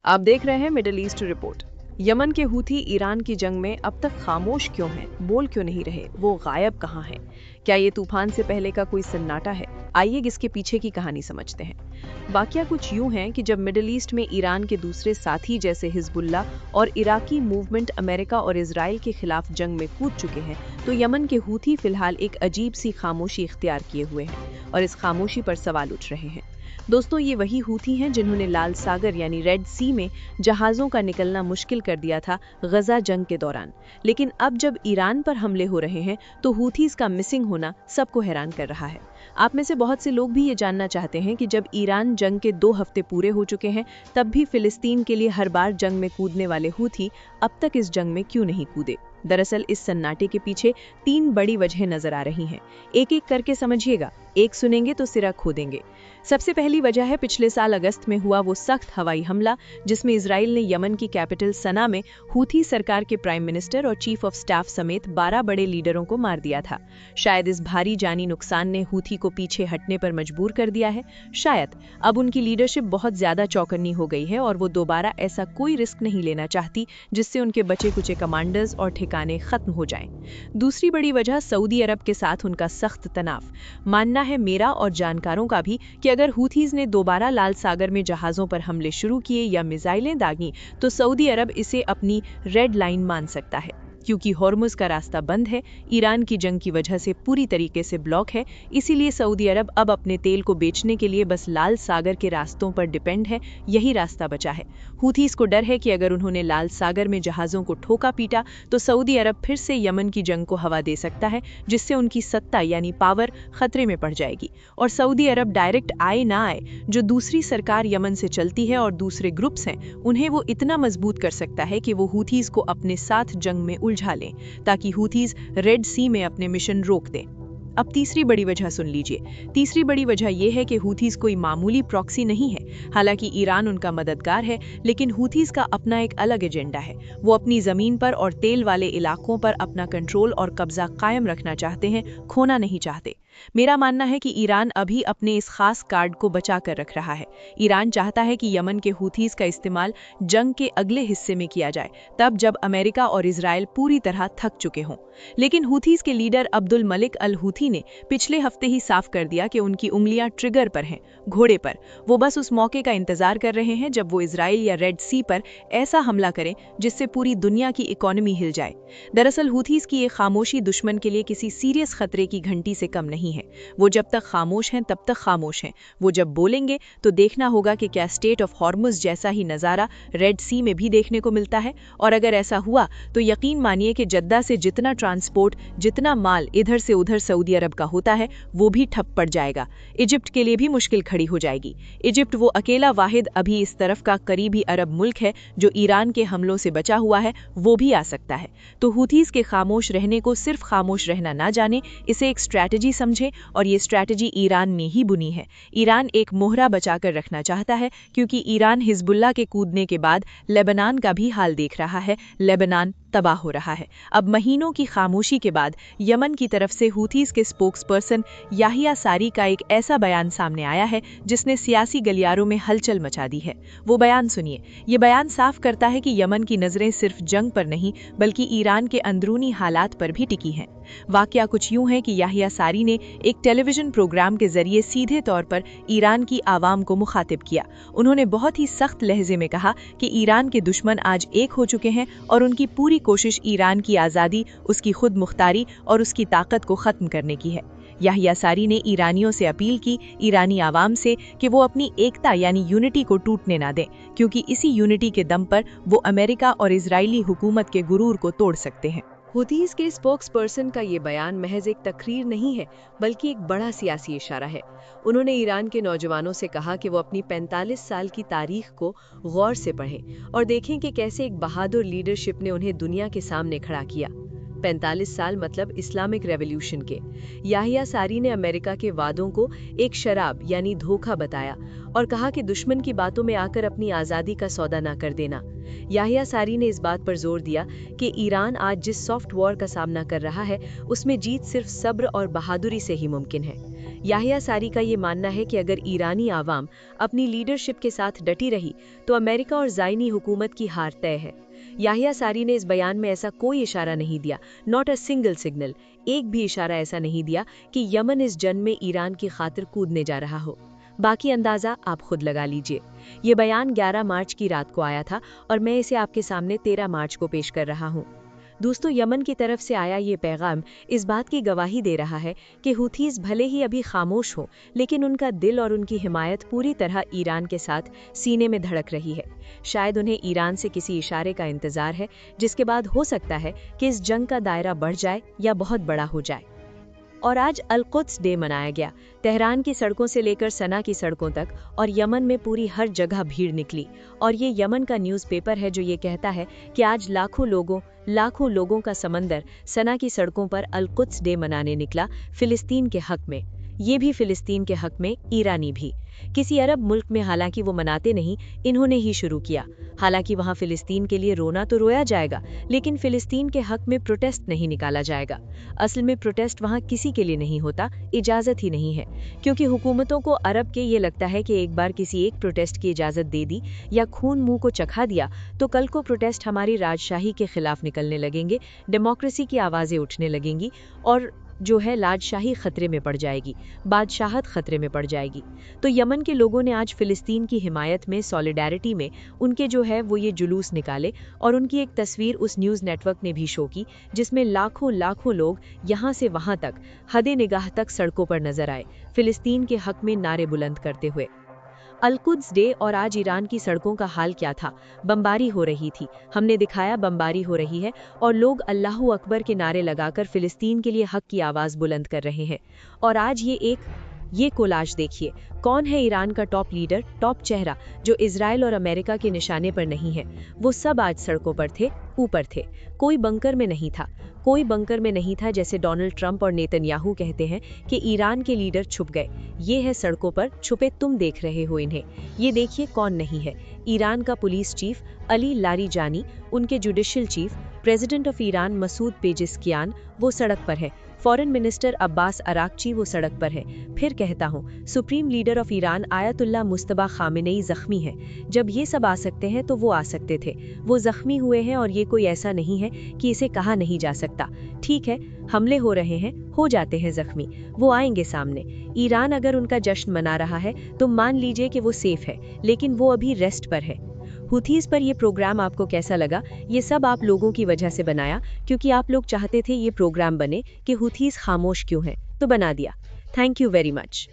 आप देख रहे हैं मिडिल ईस्ट रिपोर्ट। यमन के हूथी ईरान की जंग में अब तक खामोश क्यों हैं? बोल क्यों नहीं रहे? वो गायब कहाँ हैं? क्या ये तूफान से पहले का कोई सन्नाटा है? आइए इसके पीछे की कहानी समझते हैं। वाकया कुछ यूं है कि जब मिडिल ईस्ट में ईरान के दूसरे साथी जैसे हिजबुल्ला और इराकी मूवमेंट अमेरिका और इजराइल के खिलाफ जंग में कूद चुके हैं, तो यमन के हूथी फिलहाल एक अजीब सी खामोशी इख्तियार किए हुए हैं और इस खामोशी पर सवाल उठ रहे हैं। दोस्तों, ये वही हूथी हैं जिन्होंने लाल सागर यानी रेड सी में जहाज़ों का निकलना मुश्किल कर दिया था गजा जंग के दौरान। लेकिन अब जब ईरान पर हमले हो रहे हैं तो हूथीज का मिसिंग होना सबको हैरान कर रहा है। आप में से बहुत से लोग भी ये जानना चाहते हैं कि जब ईरान जंग के 2 हफ्ते पूरे हो चुके हैं, तब भी फिलिस्तीन के लिए हर बार जंग में कूदने वाले हूथी अब तक इस जंग में क्यों नहीं कूदे। दरअसल इस सन्नाटे के पीछे 3 बड़ी वजह नजर आ रही हैं। एक एक करके समझिएगा, एक सुनेंगे तो सिरा खो देंगे। सबसे पहली वजह है पिछले साल अगस्त में हुआ वो सख्त हवाई हमला, जिसमें इजराइल ने यमन की कैपिटल सना में हूथी सरकार के प्राइम मिनिस्टर और चीफ ऑफ स्टाफ समेत 12 बड़े लीडरों को मार दिया था। शायद इस भारी जानी नुकसान ने हूथी को पीछे हटने पर मजबूर कर दिया है। शायद अब उनकी लीडरशिप बहुत ज्यादा चौकन्नी हो गई है और वो दोबारा ऐसा कोई रिस्क नहीं लेना चाहती जिससे उनके बचे कुचे कमांडर्स और ठिकाने खत्म हो जाएं। दूसरी बड़ी वजह सऊदी अरब के साथ उनका सख्त तनाव। मानना है मेरा और जानकारों का भी कि अगर हूथीज ने दोबारा लाल सागर में जहाजों पर हमले शुरू किए या मिसाइलें दागी, तो सऊदी अरब इसे अपनी रेड लाइन मान सकता है। क्योंकि हॉर्मुज का रास्ता बंद है, ईरान की जंग की वजह से पूरी तरीके से ब्लॉक है, इसीलिए सऊदी अरब अब अपने तेल को बेचने के लिए बस लाल सागर के रास्तों पर डिपेंड है। यही रास्ता बचा है। हूथीज को डर है कि अगर उन्होंने लाल सागर में जहाजों को ठोका पीटा तो सऊदी अरब फिर से यमन की जंग को हवा दे सकता है, जिससे उनकी सत्ता यानी पावर खतरे में पड़ जाएगी। और सऊदी अरब डायरेक्ट आए ना आए, जो दूसरी सरकार यमन से चलती है और दूसरे ग्रुप्स हैं, उन्हें वो इतना मजबूत कर सकता है कि वो हूथीज को अपने साथ जंग में उलझा लें, ताकि हूथीज रेड सी में अपने मिशन रोक दें। अब तीसरी बड़ी वजह सुन लीजिए। तीसरी बड़ी वजह यह है कि हूथीज कोई मामूली प्रॉक्सी नहीं है। हालांकि ईरान उनका मददगार है, लेकिन हूथीज का अपना एक अलग एजेंडा है। वो अपनी जमीन पर और तेल वाले इलाकों पर अपना कंट्रोल और कब्जा कायम रखना चाहते हैं, खोना नहीं चाहते। मेरा मानना है कि ईरान अभी अपने इस खास कार्ड को बचा कर रख रहा है। ईरान चाहता है कि यमन के हूथीज का इस्तेमाल जंग के अगले हिस्से में किया जाए, तब जब अमेरिका और इजराइल पूरी तरह थक चुके हों। लेकिन हूथीज के लीडर अब्दुल मलिक अल हूथी ने पिछले हफ्ते ही साफ कर दिया कि उनकी उंगलियां ट्रिगर पर हैं, घोड़े पर। वो बस उस मौके का इंतजार कर रहे हैं जब वो इजराइल या रेड सी पर ऐसा हमला करें जिससे पूरी दुनिया की इकोनॉमी हिल जाए। दरअसल हूथीज की ये खामोशी दुश्मन के लिए किसी सीरियस खतरे की घंटी से कम नहीं है। वो जब तक खामोश हैं तब तक खामोश हैं। वो जब बोलेंगे तो देखना होगा कि क्या स्टेट ऑफ हॉर्मुज जैसा ही नज़ारा रेड सी में भी देखने को मिलता है। और अगर ऐसा हुआ तो यकीन मानिए कि जद्दा से जितना ट्रांसपोर्ट, जितना माल इधर से उधर सऊदी अरब का होता है, वो भी ठप पड़ जाएगा। इजिप्ट के लिए भी मुश्किल खड़ी हो जाएगी। इजिप्ट वो अकेला वाहिद अभी इस तरफ का करीबी अरब मुल्क है जो ईरान के हमलों से बचा हुआ है, वो भी आ सकता है। तो हूथीज के खामोश रहने को सिर्फ खामोश रहना ना जाने, इसे एक स्ट्रैटेजी समझे, और ये स्ट्रैटेजी ईरान ने ही बुनी है। ईरान एक मोहरा बचाकर रखना चाहता है, क्योंकि ईरान हिजबुल्ला के कूदने के बाद लेबनान का भी हाल देख रहा है। लेबनान तबाह हो रहा है। अब महीनों की खामोशी के बाद यमन की तरफ से हूथीज के स्पोक्सपर्सन याहिया सारी का एक ऐसा बयान सामने आया है जिसने सियासी गलियारों में हलचल मचा दी है। वो बयान सुनिए। ये बयान साफ करता है कि यमन की नजरें सिर्फ जंग पर नहीं, बल्कि ईरान के अंदरूनी हालात पर भी टिकी हैं। वाकया कुछ यूं है कि याहिया सारी ने एक टेलीविजन प्रोग्राम के जरिए सीधे तौर पर ईरान की आवाम को मुखातिब किया। उन्होंने बहुत ही सख्त लहजे में कहा कि ईरान के दुश्मन आज एक हो चुके हैं और उनकी पूरी कोशिश ईरान की आज़ादी, उसकी खुद मुख्तारी और उसकी ताकत को ख़त्म करने की है। याहिया सारी ने ईरानियों से अपील की, ईरानी आवाम से, कि वो अपनी एकता यानी यूनिटी को टूटने ना दें, क्योंकि इसी यूनिटी के दम पर वो अमेरिका और इजरायली हुकूमत के गुरूर को तोड़ सकते हैं। हूथीज के स्पोक्सपर्सन का ये बयान महज एक तकरीर नहीं है, बल्कि एक बड़ा सियासी इशारा है। उन्होंने ईरान के नौजवानों से कहा कि वो अपनी 45 साल की तारीख को गौर से पढ़ें और देखें कि कैसे एक बहादुर लीडरशिप ने उन्हें दुनिया के सामने खड़ा किया। 45 साल मतलब इस्लामिक रेवोल्यूशन के। याहिया सारी ने अमेरिका के वादों को एक शराब यानी धोखा बताया और कहा कि दुश्मन की बातों में आकर अपनी आज़ादी का सौदा ना कर देना। याहिया सारी ने इस बात पर जोर दिया कि ईरान आज जिस सॉफ्ट वॉर का सामना कर रहा है उसमें जीत सिर्फ सब्र और बहादुरी से ही मुमकिन है। याहिया सारी का ये मानना है कि अगर ईरानी आवाम अपनी लीडरशिप के साथ डटी रही तो अमेरिका और ज़ायनी हुकूमत की हार तय है। याहिया सारी ने इस बयान में ऐसा कोई इशारा नहीं दिया, नॉट अ सिंगल सिग्नल, एक भी इशारा ऐसा नहीं दिया कि यमन इस जंग में ईरान की खातिर कूदने जा रहा हो। बाकी अंदाजा आप खुद लगा लीजिए। ये बयान 11 मार्च की रात को आया था और मैं इसे आपके सामने 13 मार्च को पेश कर रहा हूँ। दोस्तों, यमन की तरफ से आया ये पैगाम इस बात की गवाही दे रहा है कि हुथीज भले ही अभी खामोश हो, लेकिन उनका दिल और उनकी हिमायत पूरी तरह ईरान के साथ सीने में धड़क रही है। शायद उन्हें ईरान से किसी इशारे का इंतजार है, जिसके बाद हो सकता है कि इस जंग का दायरा बढ़ जाए या बहुत बड़ा हो जाए। और आज अल-कुद्स डे मनाया गया। तेहरान की सड़कों से लेकर सना की सड़कों तक और यमन में पूरी हर जगह भीड़ निकली। और ये यमन का न्यूज़पेपर है जो ये कहता है कि आज लाखों लोगों का समंदर सना की सड़कों पर अल-कुद्स डे मनाने निकला, फिलिस्तीन के हक में। ये भी फिलिस्तीन के हक में, ईरानी भी। किसी अरब मुल्क में हालांकि वो मनाते नहीं, इन्होंने ही शुरू किया। हालांकि वहाँ फिलिस्तीन के लिए रोना तो रोया जाएगा, लेकिन फिलिस्तीन के हक में प्रोटेस्ट नहीं निकाला जाएगा। असल में प्रोटेस्ट वहाँ किसी के लिए नहीं होता, इजाज़त ही नहीं है। क्योंकि हुकूमतों को अरब के ये लगता है कि एक बार किसी एक प्रोटेस्ट की इजाज़त दे दी या खून मुंह को चखा दिया तो कल को प्रोटेस्ट हमारी राजशाही के खिलाफ निकलने लगेंगे, डेमोक्रेसी की आवाज़ें उठने लगेंगी और जो है लाडशाही खतरे में पड़ जाएगी, बादशाहत खतरे में पड़ जाएगी। तो यमन के लोगों ने आज फिलिस्तीन की हिमायत में, सॉलिडारिटी में उनके जो है वो ये जुलूस निकाले और उनकी एक तस्वीर उस न्यूज़ नेटवर्क ने भी शो की, जिसमें लाखों लोग यहाँ से वहाँ तक, हदे निगाह तक सड़कों पर नजर आए, फिलिस्तीन के हक में नारे बुलंद करते हुए। अल-कुद्स डे और आज ईरान की सड़कों का हाल क्या था? बमबारी हो रही थी, हमने दिखाया बमबारी हो रही है और लोग अल्लाहू अकबर के नारे लगाकर फिलिस्तीन के लिए हक की आवाज़ बुलंद कर रहे हैं। और आज ये कोलाज देखिए, कौन है ईरान का टॉप लीडर, टॉप चेहरा जो इजराइल और अमेरिका के निशाने पर नहीं है? वो सब आज सड़कों पर थे, ऊपर थे। कोई बंकर में नहीं था, कोई बंकर में नहीं था जैसे डोनाल्ड ट्रंप और नेतन्याहू कहते हैं कि ईरान के लीडर छुप गए। ये है सड़कों पर छुपे, तुम देख रहे हो इन्हें। ये देखिए कौन नहीं है। ईरान का पुलिस चीफ अली लारीजानी, उनके judicial chief president of Iran Masoud Pezeshkian वो सड़क पर है। फॉरेन मिनिस्टर अब्बास अराक्ची वो सड़क पर है। फिर कहता हूँ, supreme leader of Iran Ayatollah Mojtaba Khamenei जख्मी है। जब ये सब आ सकते हैं तो वो आ सकते थे। वो जख्मी हुए हैं और ये कोई ऐसा नहीं है कि इसे कहा नहीं जा सकता। ठीक है, हमले हो रहे हैं, हो जाते हैं जख्मी, वो आएंगे सामने। ईरान अगर उनका जश्न मना रहा है तो मान लीजिए कि वो सेफ है, लेकिन वो अभी रेस्ट पर है। हुथीज पर ये प्रोग्राम आपको कैसा लगा? ये सब आप लोगों की वजह से बनाया, क्योंकि आप लोग चाहते थे ये प्रोग्राम बने कि हुथीज खामोश क्यों हैं, तो बना दिया। Thank you very much.